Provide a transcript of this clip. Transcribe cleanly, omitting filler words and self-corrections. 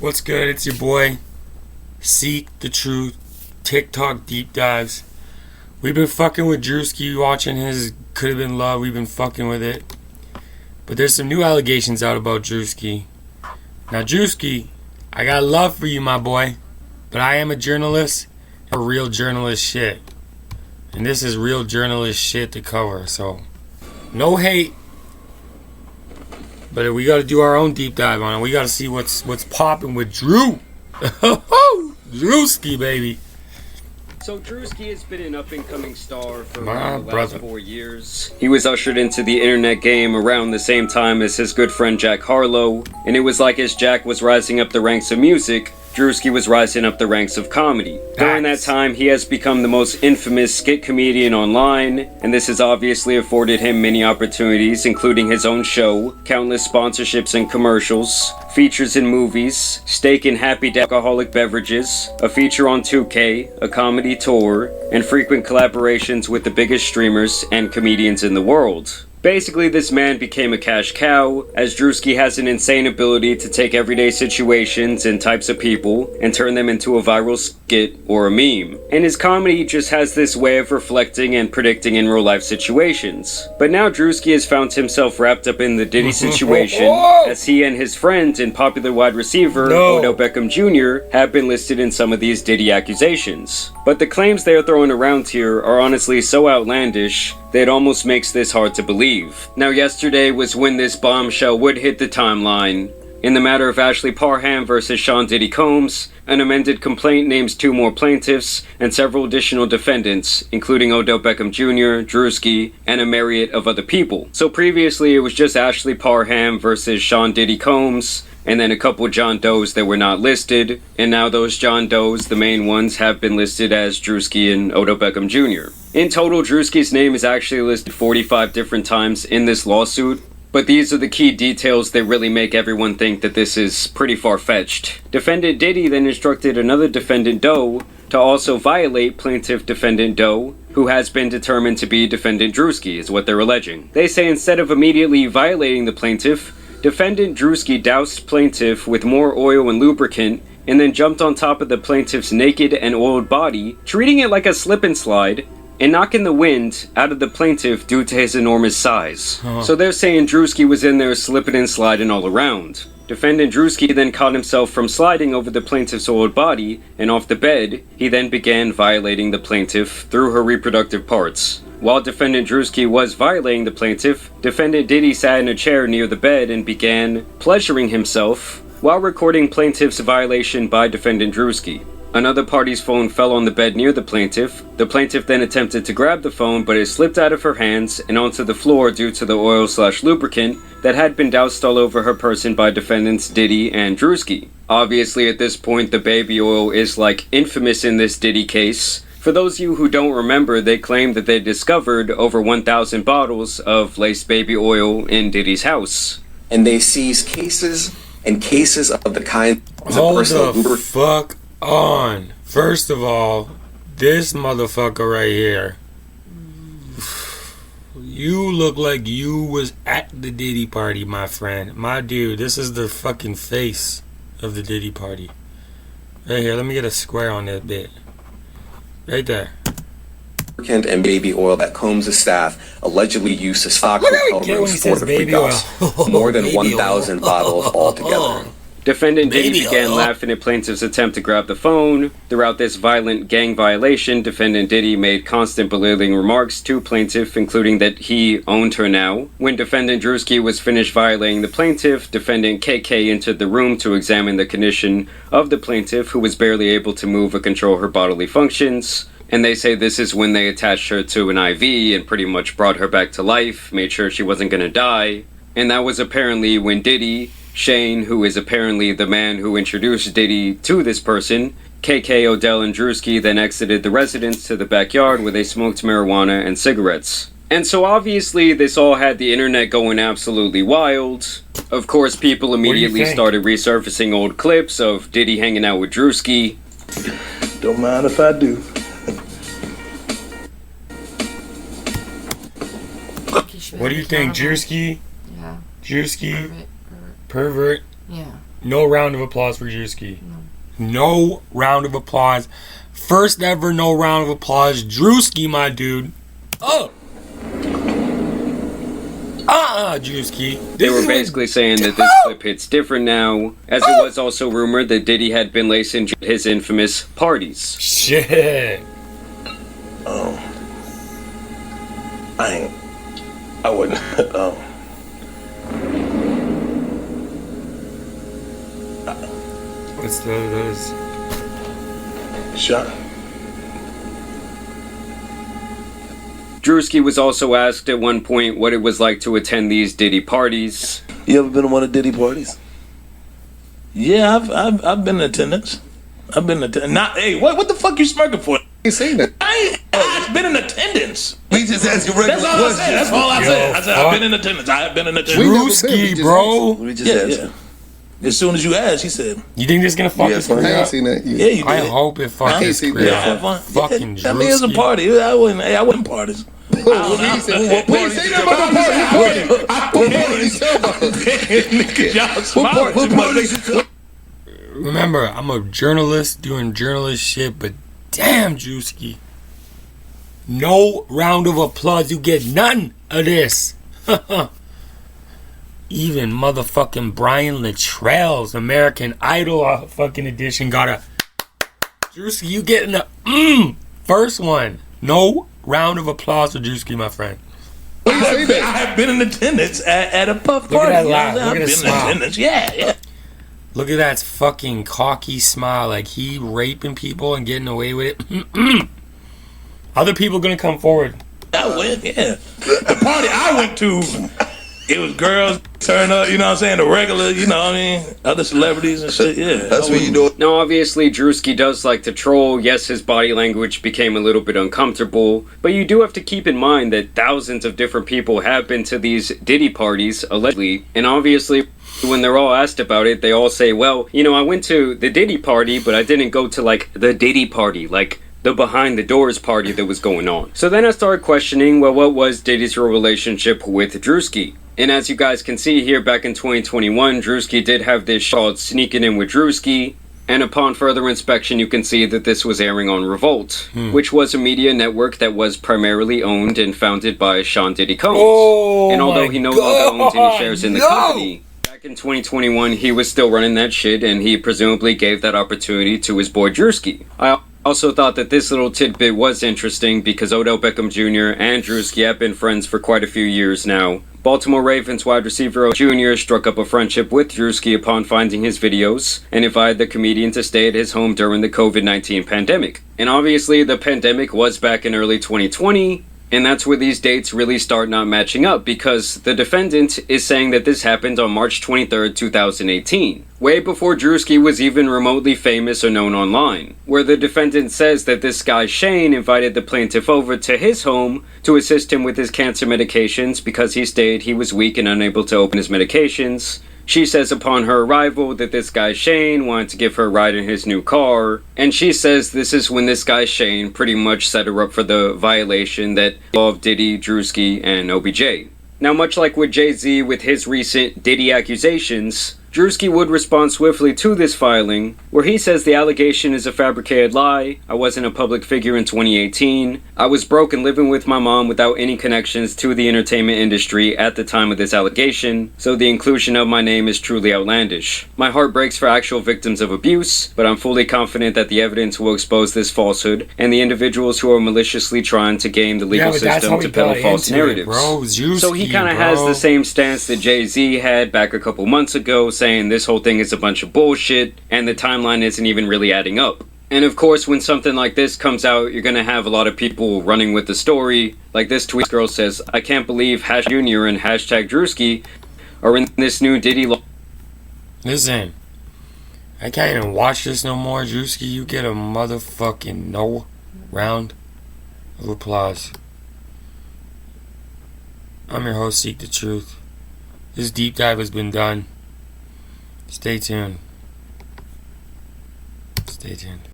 What's good? It's your boy, Seek the Truth, TikTok Deep Dives. We've been fucking with Druski, watching his Could Have Been Love. We've been fucking with it. But there's some new allegations out about Druski. Now, Druski, I got love for you, my boy. But I am a journalist, a real journalist shit. And this is real journalist shit to cover, so no hate. But we got to do our own deep dive on it. We got to see what's popping with Drew. Druski, baby. So Druski has been an up-and-coming star for My the brother. last 4 years. He was ushered into the internet game around the same time as his good friend Jack Harlow, and it was like as Jack was rising up the ranks of music, Druski was rising up the ranks of comedy. During that time, he has become the most infamous skit comedian online, and this has obviously afforded him many opportunities, including his own show, countless sponsorships and commercials, features in movies, stake in Happy Alcoholic Beverages, a feature on 2K, a comedy tour, and frequent collaborations with the biggest streamers and comedians in the world. Basically, this man became a cash cow, as Druski has an insane ability to take everyday situations and types of people and turn them into a viral skit or a meme. And his comedy just has this way of reflecting and predicting in real life situations. But now Druski has found himself wrapped up in the Diddy situation, as he and his friend and popular wide receiver, Odell Beckham Jr., have been listed in some of these Diddy accusations. But the claims they are throwing around here are honestly so outlandish that it almost makes this hard to believe. Now, yesterday was when this bombshell would hit the timeline. In the matter of Ashley Parham versus Sean Diddy Combs, an amended complaint names 2 more plaintiffs and several additional defendants, including Odell Beckham Jr., Druski, and a myriad of other people. So previously it was just Ashley Parham versus Sean Diddy Combs, and then a couple John Does that were not listed, and now those John Does, the main ones, have been listed as Druski and Odell Beckham Jr. In total, Druski's name is actually listed 45 different times in this lawsuit, but these are the key details that really make everyone think that this is pretty far-fetched. Defendant Diddy then instructed another defendant Doe to also violate plaintiff defendant Doe, who has been determined to be defendant Druski, is what they're alleging. They say instead of immediately violating the plaintiff, defendant Druski doused plaintiff with more oil and lubricant and then jumped on top of the plaintiff's naked and oiled body, treating it like a slip and slide, and knocking the wind out of the plaintiff due to his enormous size. So they're saying Druski was in there slipping and sliding all around. Defendant Druski then caught himself from sliding over the plaintiff's oiled body and off the bed. He then began violating the plaintiff through her reproductive parts. While defendant Druski was violating the plaintiff, defendant Diddy sat in a chair near the bed and began pleasuring himself while recording plaintiff's violation by defendant Druski. Another party's phone fell on the bed near the plaintiff. The plaintiff then attempted to grab the phone, but it slipped out of her hands and onto the floor due to the oil/lubricant that had been doused all over her person by defendants Diddy and Druski. Obviously, at this point, the baby oil is like infamous in this Diddy case. For those of you who don't remember, they claim that they discovered over 1,000 bottles of laced baby oil in Diddy's house. And they seized cases and cases of the kind of Hold personal the fuck on. First of all, this motherfucker right here, you look like you was at the Diddy party, my friend. My dude, this is the fucking face of the Diddy party. Right here, let me get a square on that bit. Right there. lubricant and baby oil that Combs' staff allegedly used to stock hotel rooms for the freakouts. More than 1,000 bottles altogether. Defendant Diddy began laughing at plaintiff's attempt to grab the phone. Throughout this violent gang violation, defendant Diddy made constant belittling remarks to plaintiff, including that he owned her now. When defendant Druski was finished violating the plaintiff, defendant KK entered the room to examine the condition of the plaintiff, who was barely able to move or control her bodily functions. And they say this is when they attached her to an IV and pretty much brought her back to life, made sure she wasn't gonna die. And that was apparently when Diddy, Shane, who is apparently the man who introduced Diddy to this person, KK, Odell, and Druski then exited the residence to the backyard where they smoked marijuana and cigarettes. And so obviously this all had the internet going absolutely wild. Of course, people immediately started resurfacing old clips of Diddy hanging out with Druski. Don't mind if I do. What do you think, Druski? Yeah. Druski? Pervert. Pervert? Yeah. No round of applause for Druski. No round of applause. First ever no round of applause. Druski, my dude. Oh. Druski. They were basically saying that this clip hits different now, as it was also rumored that Diddy had been lacing his infamous parties. Shit. I wouldn't. What's those? Shot. Druski was also asked at one point what it was like to attend these Diddy parties. You ever been to one of Diddy parties? Yeah, I've been in attendance. I've been in attendance. Not, hey, what the fuck you smirking for? ain't seen that. I've been in attendance. We just ask you regular That's all I questions. said. That's all I said. I said I've been in attendance. I have been in attendance. We never been, we Druski, just bro. asked. We just Yeah, asked. yeah. As soon as you asked, he said, You think this is gonna fuck Yeah, his I career ain't up? seen that. "Yeah, you did." I hope it fucking I ain't his seen career that. up. Fucking I mean, it's a Druski. party. I wouldn't parties. We ain't say that about the party. What party you talking about? Y'all What smiling too party much. you talking Remember, I'm a journalist doing journalist shit, but damn, Druski. No round of applause. You get none of this. Even motherfucking Brian Littrell's American Idol fucking edition got a... Druski, you getting the first one. No round of applause for Druski, my friend. I have been in attendance at a puff Look at party. that You know laugh. what I'm Look at saying? his I've been in smile. attendance. Yeah. Look at that fucking cocky smile. Like he raping people and getting away with it. Other people gonna come forward. I went, yeah. The party I went to, it was girls turn up, you know what I'm saying? The regular, you know what I mean? Other celebrities and shit, yeah. That's what you doing. Now, obviously, Druski does like to troll. Yes, his body language became a little bit uncomfortable, but you do have to keep in mind that thousands of different people have been to these Diddy parties, allegedly, and obviously, when they're all asked about it, they all say, well, you know, I went to the Diddy party, but I didn't go to, like, the Diddy party, like, the behind the doors party that was going on. So then I started questioning, well, what was Diddy's real relationship with Druski? And as you guys can see here, back in 2021, Druski did have this show called Sneaking In with Druski, and upon further inspection, you can see that this was airing on Revolt, which was a media network that was primarily owned and founded by Sean Diddy Combs. Oh, and although he no longer owns any shares in the no. company, back in 2021, he was still running that shit, and he presumably gave that opportunity to his boy Druski. I also thought that this little tidbit was interesting because Odell Beckham Jr. and Druski have been friends for quite a few years now. Baltimore Ravens wide receiver Jr. struck up a friendship with Druski upon finding his videos and invited the comedian to stay at his home during the COVID-19 pandemic. And obviously the pandemic was back in early 2020, and that's where these dates really start not matching up because the defendant is saying that this happened on March 23rd, 2018, way before Druski was even remotely famous or known online, where the defendant says that this guy Shane invited the plaintiff over to his home to assist him with his cancer medications because he stated he was weak and unable to open his medications. She says upon her arrival that this guy Shane wanted to give her a ride in his new car, and she says this is when this guy Shane pretty much set her up for the violation that involved Diddy, Druski, and OBJ. Now, much like with Jay-Z with his recent Diddy accusations, Druski would respond swiftly to this filing, where he says the allegation is a fabricated lie. I wasn't a public figure in 2018. I was broke and living with my mom without any connections to the entertainment industry at the time of this allegation, so the inclusion of my name is truly outlandish. My heart breaks for actual victims of abuse, but I'm fully confident that the evidence will expose this falsehood and the individuals who are maliciously trying to game the legal system to peddle false narratives. So he kind of has the same stance that Jay-Z had back a couple months ago, saying this whole thing is a bunch of bullshit and the timeline isn't even really adding up. And of course, when something like this comes out, you're gonna have a lot of people running with the story. Like this tweet girl says, I can't believe #Junior and #Druski are in this new Diddy law. Listen, I can't even watch this no more. Druski, you get a motherfucking no round of applause. I'm your host, Seek the Truth. This deep dive has been done. Stay tuned. Stay tuned.